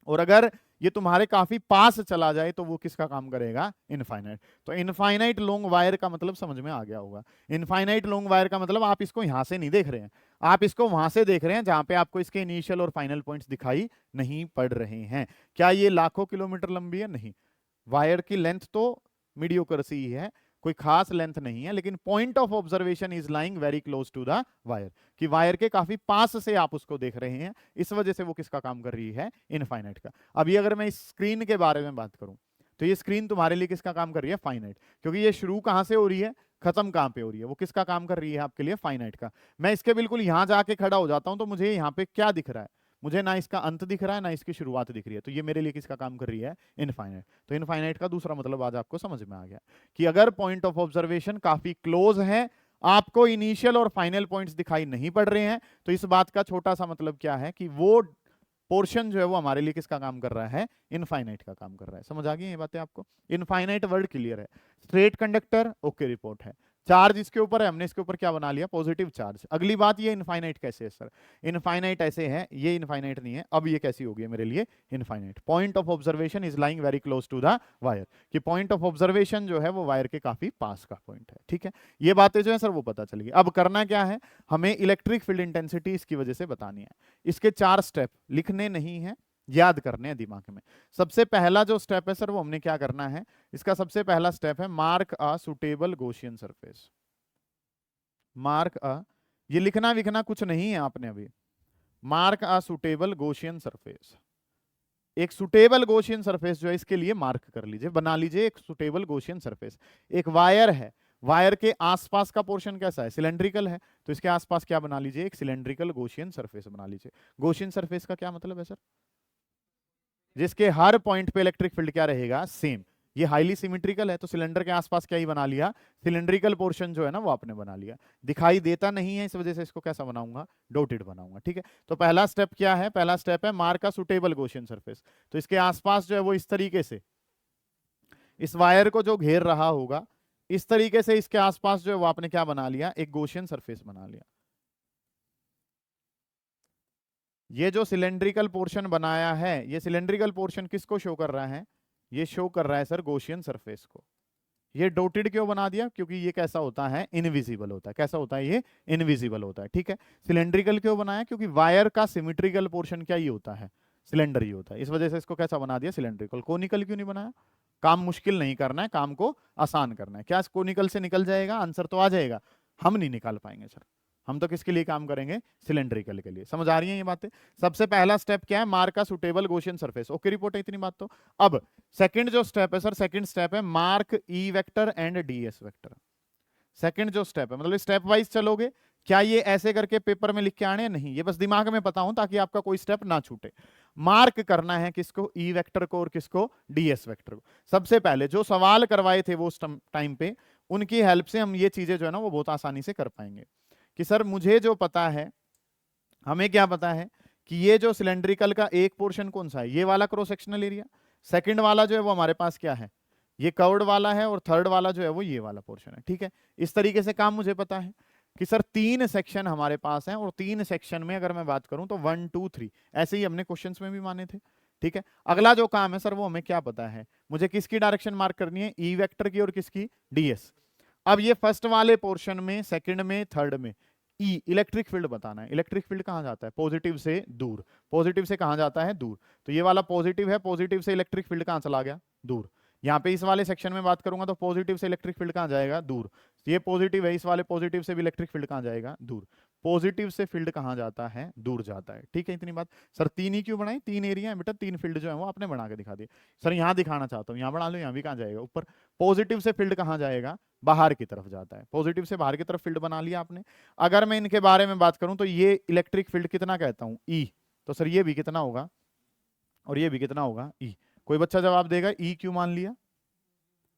और अगर ये तुम्हारे काफी पास चला जाए तो वो किसका काम करेगा, इनफाइनाइट। तो इनफाइनाइट लॉन्ग वायर का मतलब समझ में आ गया होगा। इनफाइनाइट लॉन्ग वायर का मतलब आप इसको यहां से नहीं देख रहे हैं, आप इसको वहां से देख रहे हैं जहां पे आपको इसके इनिशियल और फाइनल पॉइंट्स दिखाई नहीं पड़ रहे हैं। क्या ये लाखों किलोमीटर लंबी है, नहीं, वायर की लेंथ तो मीडियोकर सी ही है, कोई खास लेंथ नहीं है, लेकिन point of observation is lying very close to the wire, कि वायर के काफी पास से आप उसको देख रहे हैं, इस वजह से वो किसका काम कर रही है, इनफाइनाइट का। अभी अगर मैं इस स्क्रीन के बारे में बात करूं तो ये स्क्रीन तुम्हारे लिए किसका काम कर रही है, फाइनाइट, क्योंकि ये शुरू कहां से हो रही है, खत्म कहां पे हो रही है, वो किसका काम कर रही है आपके लिए, फाइनाइट का। मैं इसके बिल्कुल यहां जाके खड़ा हो जाता हूं तो मुझे यहां पे क्या दिख रहा है, मुझे ना इसका अंत दिख रहा है ना इसकी शुरुआत दिख रही है, तो ये मेरे लिए किसका काम कर रही है, इनफाइनाइट। तो इनफाइनाइट का दूसरा मतलब आज आपको समझ में आ गया कि अगर पॉइंट ऑफ ऑब्जर्वेशन काफी क्लोज है, आपको इनिशियल और फाइनल पॉइंट्स दिखाई नहीं पड़ रहे हैं, तो इस बात का छोटा सा मतलब क्या है कि वो पोर्शन जो है वो हमारे लिए किसका काम कर रहा है, इनफाइनाइट का काम कर रहा है। समझ आ गई ये बातें आपको, इनफाइनाइट वर्ड क्लियर है। स्ट्रेट कंडक्टर ओके रिपोर्ट है, चार्ज इसके ऊपर है, हमने इसके ऊपर क्या बना लिया, पॉजिटिव चार्ज। अगली बात, ये इनफाइनाइट कैसे है सर? इनफाइनाइट ऐसे है, ये इनफाइनाइट नहीं है। अब ये कैसी होगी मेरे लिए infinite? Point of observation is lying very close to the wire, कि पॉइंट ऑफ ऑब्जर्वेशन जो है वो वायर के काफी पास का पॉइंट है। ठीक है, ये बातें जो है सर वो पता चलेगी। अब करना क्या है, हमें इलेक्ट्रिक फील्ड इंटेंसिटी इसकी वजह से बतानी है। इसके 4 स्टेप लिखने नहीं है, याद करने हैं दिमाग में। सबसे पहला जो स्टेप है सर वो हमने क्या करना है, इसका सबसे पहला स्टेप है mark a suitable Gaussian surface. Mark a, ये लिखना विखना कुछ नहीं है आपने अभी। Mark a suitable Gaussian surface, एक सुटेबल गॉसियन सरफेस जो है इसके लिए मार्क कर लीजिए, बना लीजिए एक सुटेबल गॉसियन सरफेस। एक वायर है, वायर के आसपास का पोर्शन कैसा है, सिलेंड्रिकल है, तो इसके आसपास क्या बना लीजिए, एक सिलेंड्रिकल गॉसियन सरफेस बना लीजिए। गॉसियन सरफेस का क्या मतलब है सर? जिसके हर पॉइंट पे इलेक्ट्रिक फील्ड क्या रहेगा, सेम। ये हाईली सिमेट्रिकल है, तो सिलेंडर के आसपास क्या ही बना लिया, सिलेंड्रिकल पोर्शन जो है ना वो आपने बना लिया। दिखाई देता नहीं है, इस वजह से इसको कैसा बनाऊंगा, डॉटेड बनाऊंगा। ठीक है, तो पहला स्टेप क्या है, पहला स्टेप है मार्क का सुटेबल गॉसियन सरफेस। तो इसके आसपास जो है वो इस तरीके से, इस वायर को जो घेर रहा होगा इस तरीके से इसके आसपास जो है वो आपने क्या बना लिया, एक गॉसियन सरफेस बना लिया। ये जो सिलेंड्रिकल पोर्शन बनाया है, ये सिलेंड्रिकल पोर्शन किसको शो कर रहा है, ये शो कर रहा है सर गॉसियन सरफेस को। ये डॉटेड क्यों बना दिया, क्योंकि ये कैसा होता है, इनविजिबल होता है। कैसा होता है, ये इनविजिबल होता है। ठीक है, सिलेंड्रिकल क्यों बनाया, क्योंकि वायर का सिमेट्रिकल पोर्शन क्या ही होता है, सिलेंडर ही होता है। इस वजह से इसको कैसा बना दिया, सिलेंड्रिकल। कोनिकल क्यों नहीं बनाया, काम मुश्किल नहीं करना है, काम को आसान करना है। क्या कोनिकल से निकल जाएगा, आंसर तो आ जाएगा, हम नहीं निकाल पाएंगे सर। हम तो किसके लिए काम करेंगे, सिलेंड्रिकल के लिए। समझ आ रही है ये बातें? सबसे पहला स्टेप क्या है, मार्क का suitable Gaussian surface. Okay report है, इतनी बात तो। अब सेकंड जो स्टेप है सर, सेकंड स्टेप है mark E vector and DS vector. Second जो स्टेप है, मतलब स्टेप वाइज चलोगे। क्या ये ऐसे करके पेपर में लिख के आने, नहीं, ये बस दिमाग में पता हो ताकि आपका कोई स्टेप ना छूटे। मार्क करना है किसको, ई वेक्टर को और किसको, डीएस वेक्टर को। सबसे पहले जो सवाल करवाए थे वो उस टाइम पे, उनकी हेल्प से हम ये चीजें जो है ना वो बहुत आसानी से कर पाएंगे। कि सर मुझे जो पता है, हमें क्या पता है कि ये जो सिलेंड्रिकल का एक पोर्शन कौन सा है, ये वाला क्रॉस सेक्शनल एरिया। सेकंड वाला जो है वो हमारे पास क्या है, ये कर्व्ड वाला है, और थर्ड वाला जो है वो ये वाला पोर्शन है। ठीक है, इस तरीके से काम मुझे पता है कि सर 3 सेक्शन हमारे पास हैं, और 3 सेक्शन में अगर मैं बात करूं तो 1 2 3 ऐसे ही हमने क्वेश्चंस में भी माने थे। ठीक है, अगला जो काम है सर वो हमें क्या पता है, मुझे किसकी डायरेक्शन मार्क करनी है, ई वेक्टर की और किसकी, डीएस। अब ये फर्स्ट वाले पोर्शन में, सेकंड में, थर्ड में ई इलेक्ट्रिक फील्ड बताना है। इलेक्ट्रिक फील्ड कहां जाता है, पॉजिटिव से दूर। पॉजिटिव से कहां जाता है, दूर। तो ये वाला पॉजिटिव है, पॉजिटिव से इलेक्ट्रिक फील्ड कहां चला गया, दूर। यहाँ पे इस वाले सेक्शन में बात करूंगा तो पॉजिटिव से इलेक्ट्रिक फील्ड कहां जाएगा, दूर। ये पॉजिटिव है, इस वाले पॉजिटिव से भी इलेक्ट्रिक फील्ड कहां जाएगा, दूर। पॉजिटिव से फील्ड कहां जाता है, दूर जाता है। ठीक है, इतनी बात। सर 3 ही क्यों बनाई, 3 एरिया है बेटा, 3 फील्ड जो है वो आपने बना के दिखा दिए। सर यहाँ दिखाना चाहता हूँ, यहाँ बना लो, यहाँ भी कहां जाएगा, ऊपर। पॉजिटिव से फील्ड कहां जाएगा, बाहर की तरफ जाता है। पॉजिटिव से बाहर की तरफ फील्ड बना लिया आपने। अगर मैं इनके बारे में बात करूं तो ये इलेक्ट्रिक फील्ड कितना कहता हूं, ई। तो सर ये भी कितना होगा, और ये भी कितना होगा, ई। कोई बच्चा जवाब देगा, ई क्यों मान लिया,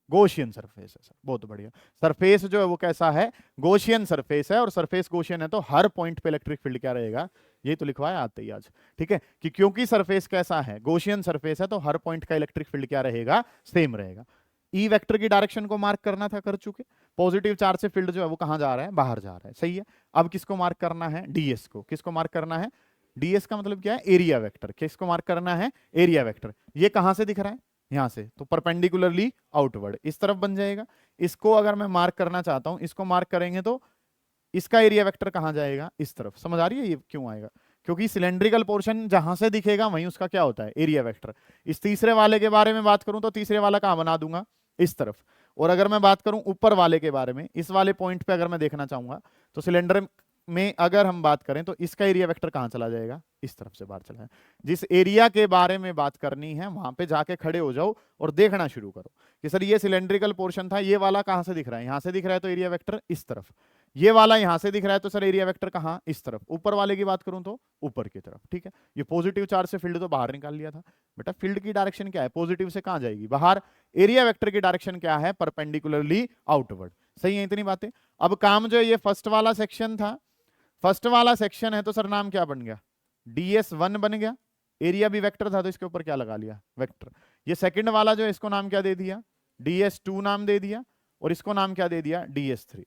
गॉसियन सरफेस है सर। बहुत बढ़िया, सरफेस जो है वो कैसा है, गॉसियन सरफेस है, और सरफेस गॉसियन है तो हर पॉइंट पे इलेक्ट्रिक फील्ड क्या रहेगा, ये तो लिखवाया आते ही आज। ठीक है, कि क्योंकि सरफेस कैसा है, गॉसियन सरफेस है, तो हर पॉइंट का इलेक्ट्रिक फील्ड क्या रहेगा, सेम रहेगा। ई वेक्टर की डायरेक्शन को मार्क करना था, कर चुके। पॉजिटिव चार्ज से फील्ड जो है वो कहां जा रहा है, बाहर जा रहा है, सही है। अब किसको मार्क करना है, डीएस को। किसको मार्क करना है, डीएस का मतलब क्या है, एरिया वेक्टर। किसको मार्क करना है, एरिया वेक्टर। ये कहां से दिख रहा है, यहां से, तो परपेंडिकुलरली आउटवर्ड इस तरफ बन जाएगा। इसको अगर मैं मार्क करना चाहता हूं, इसको मार्क करेंगे तो इसका एरिया वेक्टर कहां जाएगा, इस तरफ। समझ आ रही है ये क्यों आएगा, क्योंकि सिलेंड्रिकल पोर्शन जहां से दिखेगा वहीं उसका क्या होता है, एरिया वेक्टर। इस तीसरे वाले के बारे में बात करूं तो तीसरे वाला कहां बना दूंगा, इस तरफ। और अगर मैं बात करूं ऊपर वाले के बारे में, इस वाले पॉइंट पे अगर मैं देखना चाहूंगा तो सिलेंडर में अगर हम बात करें तो इसका एरिया वेक्टर कहां चला जाएगा, इस तरफ से बाहर चला है। जिस एरिया के बारे में बात करनी है वहां पे जाके खड़े हो जाओ और देखना शुरू करो कि सर ये सिलेंड्रिकल पोर्शन था, ये वाला कहां से दिख रहा है, यहां से दिख रहा है तो एरिया वेक्टर इस तरफ। ये वाला यहां से दिख रहा है तो सर एरिया वेक्टर कहां, इस तरफ। ऊपर वाले की बात करूं तो ऊपर की तरफ। ठीक है, ये पॉजिटिव चार्ज से फील्ड तो बाहर निकाल लिया था बेटा। फील्ड की डायरेक्शन क्या है, पॉजिटिव से कहां जाएगी, बाहर। एरिया वेक्टर की डायरेक्शन क्या है, परपेंडिकुलरली आउटवर्ड। सही है, इतनी बातें। अब काम जो है, ये फर्स्ट वाला सेक्शन था, फर्स्ट वाला सेक्शन है तो सर नाम क्या बन गया, ds1 बन गया। एरिया भी वेक्टर था तो इसके ऊपर क्या लगा लिया, वेक्टर। ये सेकंड वाला जो है इसको नाम क्या दे दिया, ds2 नाम दे दिया, और इसको नाम क्या दे दिया, ds3।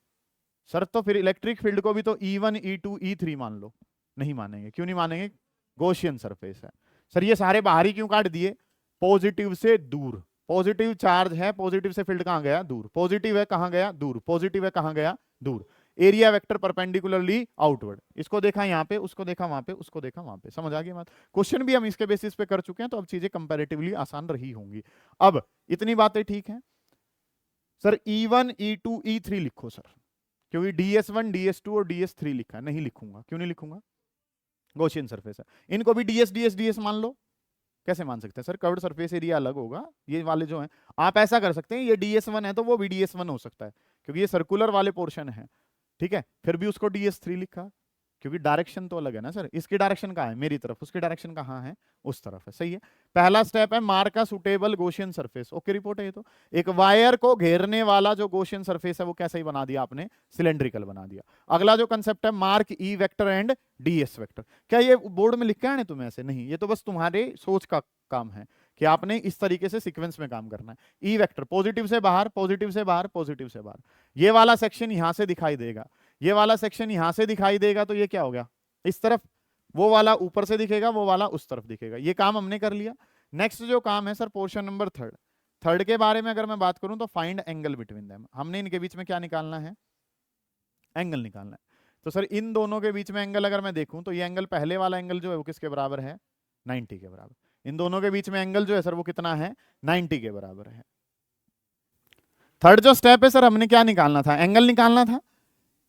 सर तो फिर इलेक्ट्रिक फील्ड को भी तो E1 E2 E3 मान लो। नहीं मानेंगे, क्यों नहीं मानेंगे? गॉसियन सरफेस है। सर ये सारे बाहरी क्यों काट दिए? पॉजिटिव से दूर, पॉजिटिव चार्ज है, पॉजिटिव से फील्ड कहां गया? दूर। पॉजिटिव है कहां गया? दूर। पॉजिटिव है कहां गया? दूर। Area vector perpendicularly outward. इसको देखा यहाँ पे, उसको देखा वहां पे, उसको देखा वहां पे। समझ आ गई बात? क्वेश्चन भी हम इसके बेसिस पे कर चुके हैं, तो अब चीजें कंपैरेटिवली आसान रही होंगी। अब इतनी बातें ठीक है सर। E1 E2 E3 लिखो सर, क्योंकि DS1 DS2 और DS3 लिखा है। नहीं लिखूंगा, क्यों नहीं लिखूंगा? गॉसियन सरफेस है। इनको भी DS DS DS मान लो। कैसे मान सकते हैं सर? कर्व्ड सरफेस एरिया अलग होगा, ये वाले जो हैं। आप ऐसा कर सकते हैं, ये DS1 है तो वो भी DS1 हो सकता है, क्योंकि ये सर्कुलर वाले पोर्शन है, ठीक है। फिर भी उसको DS3 लिखा, क्योंकि डायरेक्शन तो अलग है ना सर। इसकी डायरेक्शन कहाँ है? मेरी तरफ। उसकी डायरेक्शन कहाँ है? उस तरफ है। सही है। पहला स्टेप है मार्क का suitable Gaussian surface. Okay report है ये तो। एक वायर को घेरने वाला जो गॉसियन सरफेस है वो कैसा ही बना दिया आपने? सिलेंड्रिकल बना दिया। अगला जो कंसेप्ट है mark E vector and DS vector. क्या ये बोर्ड में लिखा है ना तुम्हें? ऐसे नहीं, ये तो बस तुम्हारे सोच का काम है कि आपने इस तरीके से सीक्वेंस में काम करना है। E वेक्टर पॉजिटिव से बाहर, पॉजिटिव से बाहर, पॉजिटिव से बाहर। ये वाला सेक्शन यहां से दिखाई देगा, ये वाला सेक्शन यहां से दिखाई देगा, तो ये क्या हो गया? इस तरफ। वो वाला ऊपर से दिखेगा, वो वाला उस तरफ दिखेगा। ये काम हमने कर लिया। नेक्स्ट जो काम है sir, portion number third. Third के बारे में अगर मैं बात करूं तो फाइंड एंगल बिटवीन देम। हमने इनके बीच में क्या निकालना है? एंगल निकालना है। तो सर इन दोनों के बीच में एंगल अगर मैं देखूं तो ये एंगल, पहले वाला एंगल जो है वो किसके बराबर है? 90 के बराबर। इन दोनों के बीच में एंगल जो है सर वो कितना है? 90 के बराबर है। थर्ड जो स्टेप है सर, हमने क्या निकालना था? एंगल निकालना था।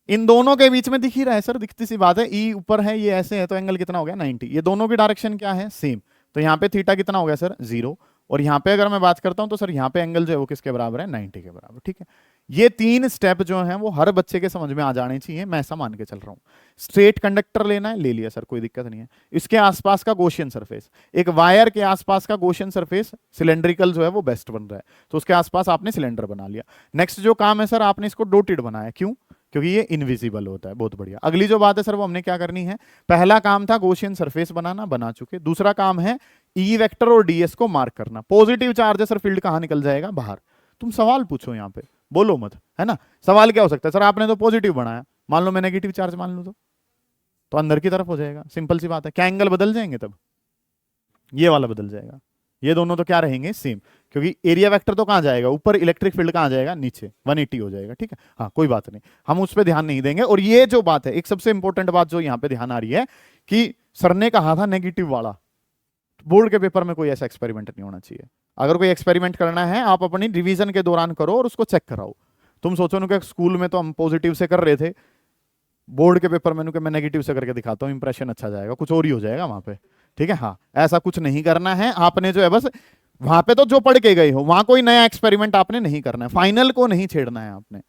इन दोनों के बीच में दिख ही रहा है सर, दिखती सी बात है। ई ऊपर है, ये ऐसे है, तो एंगल कितना हो गया? 90। ये दोनों की डायरेक्शन क्या है? सेम। तो यहाँ पे थीटा कितना हो गया सर? 0। और यहाँ पे अगर मैं बात करता हूं तो सर यहाँ पे एंगल जो है वो किसके बराबर है? 90 के बराबर। ठीक है। ये तीन स्टेप जो हैं वो हर बच्चे के समझ में आ जाने चाहिए, मैं ऐसा मान के चल रहा हूँ। स्ट्रेट कंडक्टर लेना है, ले लिया सर, कोई दिक्कत नहीं है। इसके आसपास का गॉसियन सरफेस, एक वायर के आसपास का गॉसियन सरफेस सिलेंड्रिकल जो है वो बेस्ट बन रहा है, तो उसके आसपास आपने सिलेंडर बना लिया। नेक्स्ट जो काम है सर, आपने इसको डोटेड बनाया। क्यों? क्योंकि ये इनविजिबल होता है। बहुत बढ़िया। अगली जो बात है सर वो हमने क्या करनी है? पहला काम था गॉसियन सरफेस बनाना, बना चुके। दूसरा काम है ई वेक्टर और डीएस को मार्क करना। पॉजिटिव चार्ज है सर, फील्ड कहां निकल जाएगा? बाहर। तुम सवाल पूछो यहाँ पे, बोलो मत, है ना। सवाल क्या हो सकता है सर? आपने तो पॉजिटिव बनाया, मान लो मैं नेगेटिव चार्ज मान लूं तो अंदर की तरफ हो जाएगा। सिंपल सी बात है। क्या एंगल बदल जाएंगे तब? ये वाला बदल जाएगा। ये दोनों तो क्या रहेंगे? सेम। क्योंकि एरिया वेक्टर तो कहां जाएगा? ऊपर। इलेक्ट्रिक फील्ड कहां जाएगा? नीचे। 180 हो जाएगा। ठीक है, हाँ कोई बात नहीं, हम उस पर ध्यान नहीं देंगे। और ये जो बात है, एक सबसे इंपॉर्टेंट बात जो यहाँ पे ध्यान आ रही है कि सर ने कहा था नेगेटिव वाला। बोर्ड के पेपर में कोई ऐसा एक्सपेरिमेंट नहीं होना चाहिए। अगर कोई एक्सपेरिमेंट करना है, आप अपनी रिवीजन के दौरान करो और उसको चेक कराओ। तुम सोचो ना कि स्कूल में तो हम पॉजिटिव से कर रहे थे, बोर्ड के पेपर में मैं नेगेटिव से करके दिखाता हूँ, इंप्रेशन अच्छा जाएगा, कुछ और ही हो जाएगा वहां पे। ठीक है, हाँ ऐसा कुछ नहीं करना है आपने। जो है बस वहां पे तो जो पढ़ के गए हो, वहां कोई नया एक्सपेरिमेंट आपने नहीं करना है, फाइनल को नहीं छेड़ना है आपने।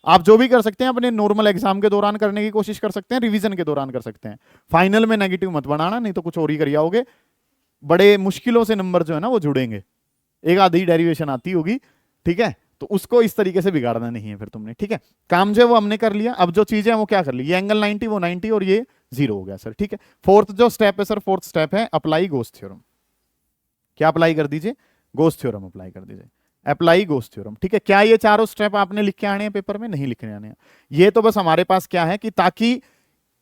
आप जो भी कर सकते हैं अपने नॉर्मल एग्जाम के दौरान करने की कोशिश कर सकते हैं, रिवीजन के दौरान कर सकते हैं। फाइनल में नेगेटिव मत बनाना, नहीं तो कुछ और ही कर आओगे। बड़े मुश्किलों से नंबर जो है ना वो जुड़ेंगे, एक आधी डेरिवेशन आती होगी, ठीक है, तो उसको इस तरीके से बिगाड़ना नहीं है फिर तुमने। ठीक है, काम जो है वो हमने कर लिया। अब जो चीजें हैं वो क्या कर ली? ये एंगल 90, वो 90 और ये 0 हो गया सर। ठीक है, फोर्थ जो स्टेप है सर, फोर्थ स्टेप है अप्लाई गॉस थ्योरम। क्या अप्लाई कर दीजिए? गॉस थ्योरम अप्लाई कर दीजिए। Apply Gauss theorem. ठीक है, क्या ये चारों स्टेप आपने लिख के आने हैं पेपर में? नहीं लिखने आने हैं। ये तो बस हमारे पास क्या है कि ताकि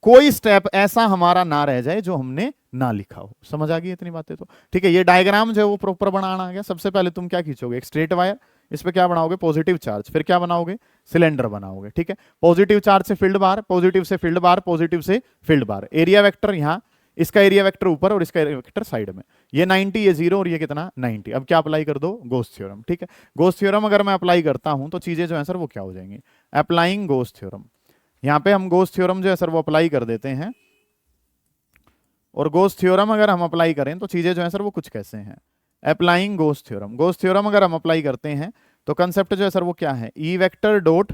कोई स्टेप ऐसा हमारा ना रह जाए जो हमने ना लिखा हो। समझ आ गई इतनी बातें तो? ठीक है, ये डायग्राम जो है वो प्रॉपर बनाना आ गया। सबसे पहले तुम क्या खींचोगे? एक स्ट्रेट वायर, इस पे क्या बनाओगे? Positive charge. फिर क्या बनाओगे? सिलेंडर बनाओगे। ठीक है, पॉजिटिव चार्ज से फील्ड बाहर, पॉजिटिव से फील्ड बाहर, पॉजिटिव से फील्ड बाहर। एरिया वेक्टर यहाँ, इसका एरिया वेक्टर ऊपर और इसका एरिया वेक्टर साइड में। ये 90, ये 0 और ये कितना? 90। अब क्या अप्लाई कर दो? Gauss theorem. ठीक है, गॉस थ्योरम अगर मैं अप्लाई करता हूं तो चीजें जो है सर वो क्या हो जाएंगी? Applying Gauss theorem. यहां पे हम गॉस थ्योरम जो है सर वो अप्लाई कर देते हैं। और गॉस थ्योरम अगर हम अप्लाई करें तो चीजें जो है सर वो कुछ कैसे हैं? Applying Gauss theorem. Gauss theorem अगर हम अप्लाई करते हैं तो कंसेप्ट जो है सर वो क्या है? E vector dot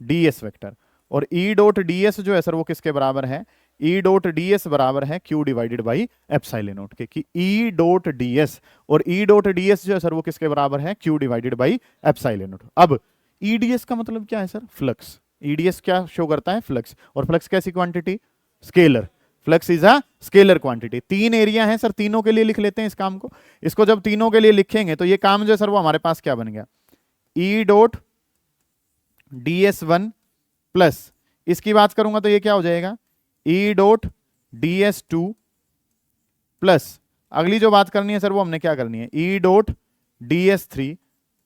DS vector. और ई डॉट डीएस जो है सर वो किसके बराबर है? ई डॉट डीएस बराबर है Q divided by epsilon not के। कि ई डॉट डीएस और ई डॉट डीएस जो है सर वो किसके बराबर है? Q divided by epsilon not. अब ईडीएस का मतलब क्या है सर? फ्लक्स। ईडीएस क्या शो करता है? फ्लक्स। और फ्लक्स कैसी quantity? Scalar. Flux is a scalar quantity. तीन एरिया है सर, तीनों के लिए लिख लेते हैं इस काम को। इसको जब तीनों के लिए लिखेंगे तो ये काम जो है सर वो हमारे पास क्या बन गया? ई डॉट ds1 प्लस इसकी बात करूंगा तो ये क्या हो जाएगा, E dot D S two plus अगली जो बात करनी है सर वो हमने क्या करनी है, E dot D S three,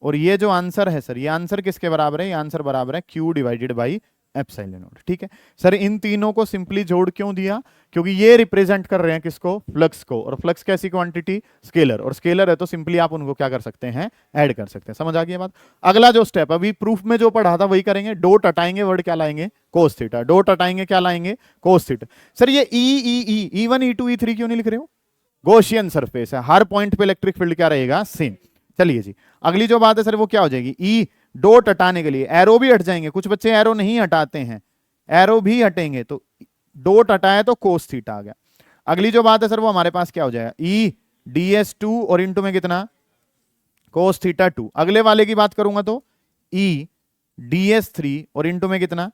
और ये जो आंसर है सर, ये आंसर किसके बराबर है, ये आंसर बराबर है Q divided by epsilon not. ठीक है सर, इन तीनों को सिंपली जोड़ क्यों दिया, क्योंकि ये रिप्रेजेंट कर रहे हैं किसको, फ्लक्स को, और फ्लक्स कैसी क्वांटिटी, स्केलर, और स्केलर है तो सिंपली आप उनको क्या कर सकते हैं, ऐड कर सकते हैं। समझ आ गई बात। अगला जो स्टेप अभी प्रूफ में जो पढ़ा था वही करेंगे, डॉट हटाएंगे, वर्ड क्या लाएंगे, कोस थीटा, डॉट हटाएंगे क्या लाएंगे, कोस थीटा। सर ये E1 E2 E3 क्यों नहीं लिख रहे हो, गॉसियन सरफेस है, हर पॉइंट पे इलेक्ट्रिक फील्ड क्या रहेगा, सेम। चलिए जी, अगली जो बात है सर वो क्या हो जाएगी, ई डॉट हटाने के लिए एरो भी हट जाएंगे, कुछ बच्चे एरो नहीं हटाते हैं, एरो भी हटेंगे, तो डॉट हटाया तो कोस थीटा आ गया। अगली जो बात है सर वो हमारे पास क्या हो जाएगा, ई डी एस टू और इंटू में कितना, कोस थीटा टू। अगले वाले की बात करूंगा तो ई डी एस थ्री और इंटू में कितना,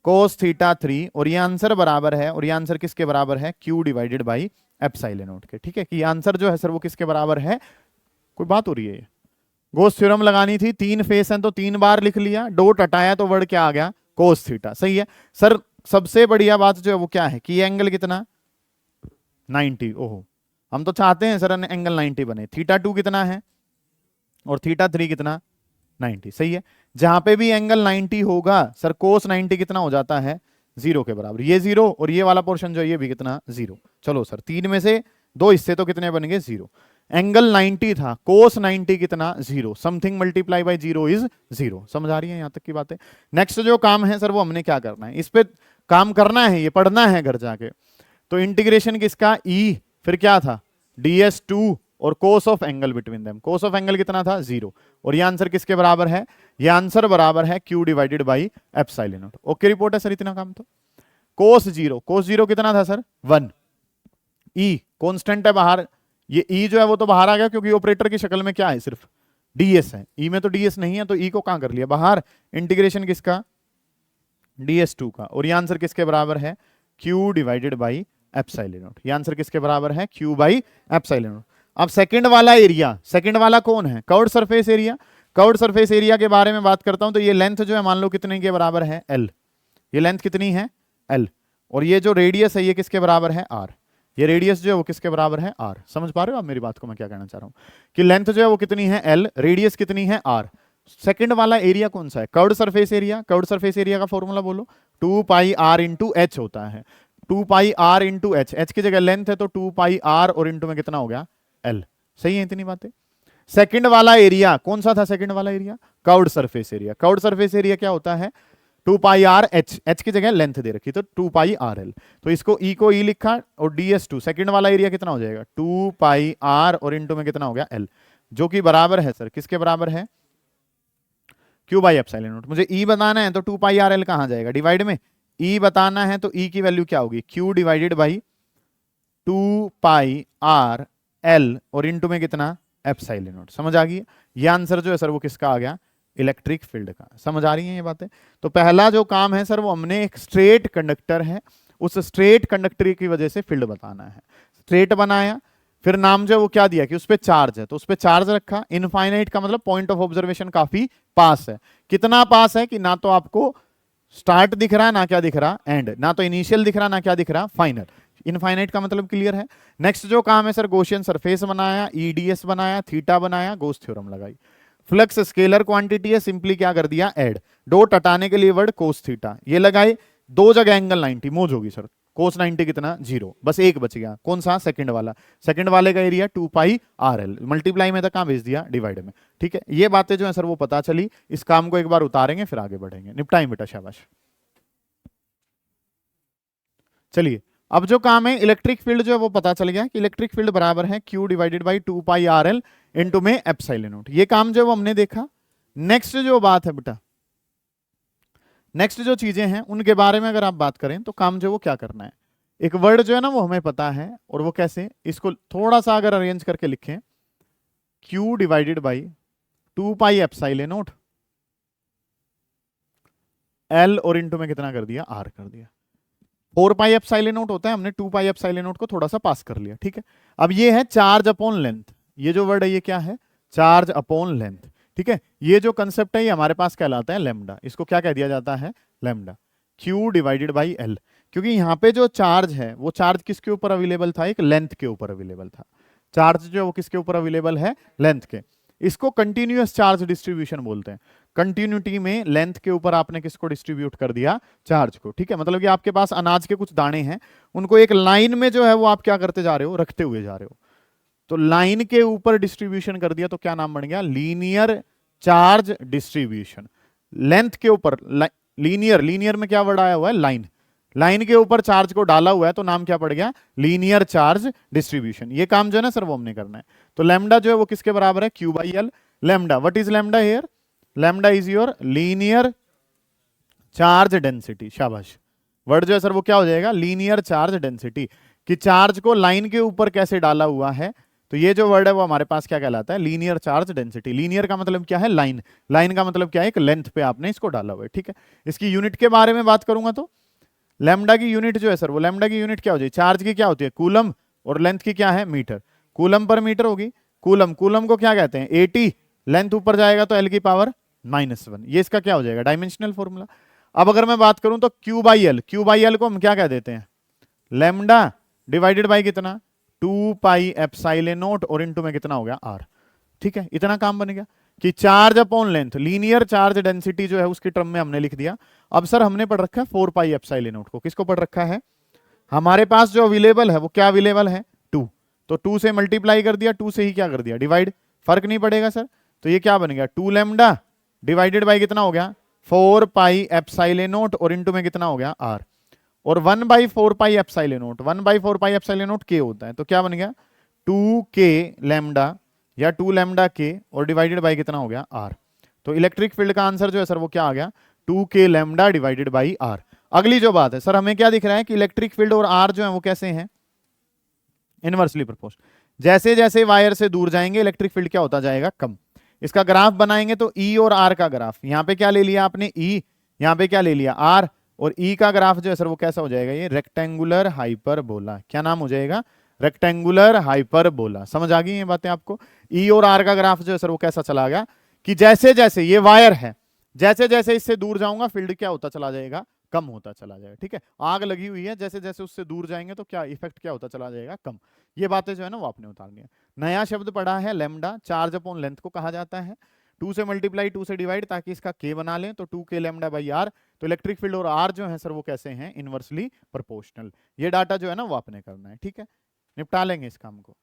कोस थीटा थ्री, और ये आंसर बराबर है, और ये आंसर किसके बराबर है, Q divided by epsilon not के। ठीक है कि आंसर जो है सर वो किसके बराबर है, कोई बात हो रही है, गोस थ्योरम लगानी थी, 3 फेस हैं तो 3 बार लिख लिया, डॉट हटाया तो वर्ड क्या आ गया, कोस थीटा। सही है सर, सबसे बढ़िया बात जो है वो क्या है कि ये एंगल कितना 90, ओहो हम तो चाहते हैं सर एंगल 90 बने, थीटा 2 कितना है और थीटा 3 कितना 90। सही है, जहां पे भी एंगल 90 होगा सर कोस 90 कितना हो जाता है, 0 के बराबर, ये 0 और ये वाला पोर्शन जो है ये भी कितना 0। चलो सर 3 में से 2 हिस्से तो कितने बन गए 0, एंगल 90 था, कोस 90 कितना 0, समथिंग मल्टीप्लाई बाय 0 इज 0। समझ आ रही है यहां तक की बातें। नेक्स्ट जो काम है सर वो हमने क्या करना है, इस पे काम करना है, ये पढ़ना है घर जाके। तो इंटीग्रेशन किसका, ई फिर क्या था ds2 और cos of angle between them, cos of angle कितना था 0, और ये आंसर किसके बराबर है, ये आंसर बराबर है Q divided by epsilon not. Okay report है सर, इतना काम। तो कोस 0 कितना था सर 1, ई कांस्टेंट है बाहर, ये ई जो है वो तो बाहर आ गया क्योंकि ऑपरेटर की शक्ल में क्या है, सिर्फ ds है, ई में तो ds नहीं है तो ई को कहां कर लिया बाहर, इंटीग्रेशन किसका ds2 का, और ये आंसर किसके बराबर है Q divided by epsilon not. ये आंसर किसके बराबर है, Q बाई एप्सिलॉन नॉट। अब सेकंड वाला एरिया, सेकंड वाला कौन है, curved surface area. Curved surface area के बारे में बात करता हूं तो ये लेंथ जो है मान लो कितने के बराबर है, l, ये लेंथ कितनी है l, और ये जो रेडियस है ये किसके बराबर है r, ये रेडियस जो है वो किसके बराबर है r। समझ पा रहे हो आप मेरी बात को, मैं क्या कहना चाह रहा हूं कि लेंथ जो है वो कितनी है l, रेडियस कितनी है r। सेकंड वाला एरिया कौन सा है, curved surface area. Curved surface area का फॉर्मूला बोलो, 2 पाई r इंटू एच होता है, 2 पाई r इंटू एच, एच की जगह लेंथ है तो 2 पाई r और इंटू में कितना हो गया l। सही है इतनी बातें। सेकंड वाला एरिया कौन सा था, सेकंड वाला area curved surface area. Curved surface area क्या होता है 2 पाई r h, h की जगह लेंथ दे रखी तो 2 पाई r l, तो इसको e को e लिखा और ds2, सेकंड वाला एरिया कितना हो जाएगा 2 पाई r और इंटू में कितना हो गया l, जो कि बराबर है सर किसके बराबर है, q बाई एप्सिलॉन नॉट। मुझे e बताना है तो 2 पाई r l कहां जाएगा, डिवाइड में, e बताना है तो e की वैल्यू क्या होगी, q divided by 2 pi r l और इंटू में कितना एप्सिलॉन नॉट। समझ आ गई, ये आंसर जो है सर वो किसका आ गया, इलेक्ट्रिक फील्ड का। समझ आ रही है ये बातें। तो पहला जो काम है सर वो हमने, एक स्ट्रेट कंडक्टर है, उस स्ट्रेट कंडक्टर की वजह से फील्ड बताना है। स्ट्रेट बनाया, फिर नाम जो है वो क्या दिया कि उस पर चार्ज है, तो उस पर चार्ज रखा। इनफाइनाइट का मतलब पॉइंट ऑफ ऑब्जर्वेशन काफी पास है, कितना पास है कि ना तो आपको स्टार्ट दिख रहा ना क्या दिख रहा एंड, ना तो इनिशियल दिख रहा ना क्या दिख रहा फाइनल। इनफाइनाइट का मतलब क्लियर है। नेक्स्ट जो काम है सर, गॉसियन सरफेस बनाया, ईडीएस बनाया, थीटा बनाया, गोस थ्योरम लगाई। फ्लक्स स्केलर क्वांटिटी है, सिंपली क्या कर दिया ऐड, डॉट हटाने के लिए वर्ड कोस थीटा, ये लगाई, दो जगह एंगल 90 मोज होगी सर, कोस 90 कितना 0, बस एक बच गया कौन सा, सेकंड वाला। सेकंड वाले का एरिया 2 पाई RL, मल्टीप्लाई में था कहां भेज दिया, डिवाइड में। ठीक है, ये बातें जो है सर वो पता चली, इस काम को एक बार उतारेंगे फिर आगे बढ़ेंगे। निपटाएं बेटा, शाबाश। चलिए अब जो काम है, इलेक्ट्रिक फील्ड जो है वो पता चल गया कि इलेक्ट्रिक फील्ड बराबर है Q divided by 2 pi RL into में एप्सिलॉन नॉट। ये काम जो है वो हमने देखा। नेक्स्ट जो बात है बेटा, नेक्स्ट जो चीजें हैं उनके बारे में अगर आप बात करें तो काम जो वो क्या करना है, एक वर्ड जो है ना वो हमें पता है, और वो कैसे, इसको थोड़ा सा अगर अरेंज करके लिखें, Q divided by 2 pi epsilon not L और इंटू में कितना कर दिया, R कर दिया। 4 पाई एप्सिलॉन नॉट होता है, हमने 2 पाई एप्सिलॉन नॉट को थोड़ा सा पास कर लिया। ठीक है, अब ये है चार्ज अपॉन लेंथ, ये जो वर्ड है ये क्या है, चार्ज अपॉन लेंथ। ठीक है, ये जो कंसेप्ट है ये हमारे पास कहलाता है लैम्डा, इसको क्या कह दिया जाता है, lambda. Q divided by L, क्योंकि यहाँ पे जो चार्ज है वो चार्ज किसके ऊपर अवेलेबल था, एक लेंथ के ऊपर अवेलेबल था। चार्ज जो है वो किसके ऊपर अवेलेबल है, लेंथ के। इसको कंटिन्यूअस चार्ज डिस्ट्रीब्यूशन बोलते हैं। कंटिन्यूटी में लेंथ के ऊपर आपने किसको डिस्ट्रीब्यूट कर दिया, चार्ज को, ठीक है। मतलब कि आपके पास अनाज के कुछ दाने हैं, उनको एक लाइन में जो है वो आप क्या करते जा रहे हो, रखते हुए जा रहे हो। तो लाइन के ऊपर डिस्ट्रीब्यूशन कर दिया तो क्या नाम बन गया, लीनियर चार्ज डिस्ट्रीब्यूशन। लेंथ के ऊपर लीनियर, लीनियर में क्या वर्ड आया हुआ है, लाइन। लाइन के ऊपर चार्ज को डाला हुआ है तो नाम क्या पड़ गया, लीनियर चार्ज डिस्ट्रीब्यूशन। ये काम जो है ना सर वो हमने करना है। तो लैम्डा जो है वो किसके बराबर है, Q by L। Lambda, what is lambda here, lambda is your linear charge density. शाबाश, वर्ड जो है सर वो क्या हो जाएगा, लीनियर चार्ज डेंसिटी। कि चार्ज को लाइन के ऊपर कैसे डाला हुआ है, तो ये जो वर्ड है वो हमारे पास क्या कहलाता है, लीनियर चार्ज डेंसिटी। लीनियर का मतलब क्या है, लाइन। लाइन का मतलब क्या है, एक लेंथ पे आपने इसको डाला हुआ है, ठीक है। इसकी यूनिट के बारे में बात करूंगा तो लैम्डा की यूनिट जो है सर वो, लैम्डा की यूनिट क्या हो जाएगी, चार्ज की क्या होती है, कूलम, और लेंथ की क्या है, मीटर। कूलम पर मीटर होगी। कूलम, कूलम को क्या कहते हैं, 80, लेंथ ऊपर जाएगा तो L की पावर -1। ये इसका क्या हो जाएगा, डायमेंशनल फॉर्मूला। अब अगर मैं बात करूं तो Q by L, Q by L को हम क्या कह देते हैं, लैम्डा डिवाइडेड बाई कितना, 2 पाई एप्सिलॉन नॉट, और इनटू में कितना हो गया, R। ठीक है, इतना काम बन गया कि charge upon length, linear charge density जो है उसकी टर्म में हमने लिख दिया। अब सर हमने पढ़ रखा है 4 पाई एप्सिलॉन नॉट को, किसको पढ़ रखा है, हमारे पास जो अवेलेबल है वो क्या अवेलेबल है, 2। तो 2 से मल्टीप्लाई कर दिया, 2 से ही क्या कर दिया, डिवाइड, फर्क नहीं पड़ेगा सर। तो ये क्या बन गया, 2 लैम्डा डिवाइडेड बाई कितना हो गया, 4 पाई एप्सिलॉन नॉट, और इनटू में कितना हो गया, R। और 1/4 pi epsilon not, 1/4 pi epsilon not K होता है, तो क्या बन गया, 2K लैम्डा या 2 लैम्डा K, और डिवाइडेड बाई कितना हो गया, R। तो इलेक्ट्रिक फील्ड का आंसर जो है सर वो क्या आ गया, 2K lambda divided by R। अगली जो बात है सर, हमें क्या दिख रहा है कि इलेक्ट्रिक फील्ड और R जो है वो कैसे हैं, इनवर्सली प्रोपोर्शनल। जैसे जैसे वायर से दूर जाएंगे इलेक्ट्रिक फील्ड क्या होता जाएगा, कम। इसका ग्राफ बनाएंगे तो E और R का ग्राफ, यहाँ पे क्या ले लिया आपने, E, यहाँ पे क्या ले लिया, R, और E का ग्राफ जो है सर वो कैसा हो जाएगा, ये रेक्टेंगुलर हाइपरबोला। क्या नाम हो जाएगा, रेक्टेंगुलर हाइपरबोला। समझ आ गई ये बातें आपको। E और R का ग्राफ जो है सर वो कैसा चला गया, कि जैसे जैसे ये वायर है, जैसे जैसे इससे दूर जाऊंगा फील्ड क्या होता चला जाएगा, कम होता चला जाएगा। ठीक है, आग लगी हुई है, जैसे जैसे उससे दूर जाएंगे तो क्या इफेक्ट क्या होता चला जाएगा, कम। ये बातें जो है ना वो आपने उतारनी है। नया शब्द पढ़ा है लैम्डा, चार्ज अपॉन लेंथ को कहा जाता है। 2 से मल्टीप्लाई, 2 से डिवाइड, ताकि इसका K बना लें, तो 2K लैम्डा बाई R। तो इलेक्ट्रिक फील्ड और R जो है सर वो कैसे हैं, इनवर्सली प्रोपोर्शनल। ये डाटा जो है ना वो आपने करना है, ठीक है, निपटा लेंगे इस काम को।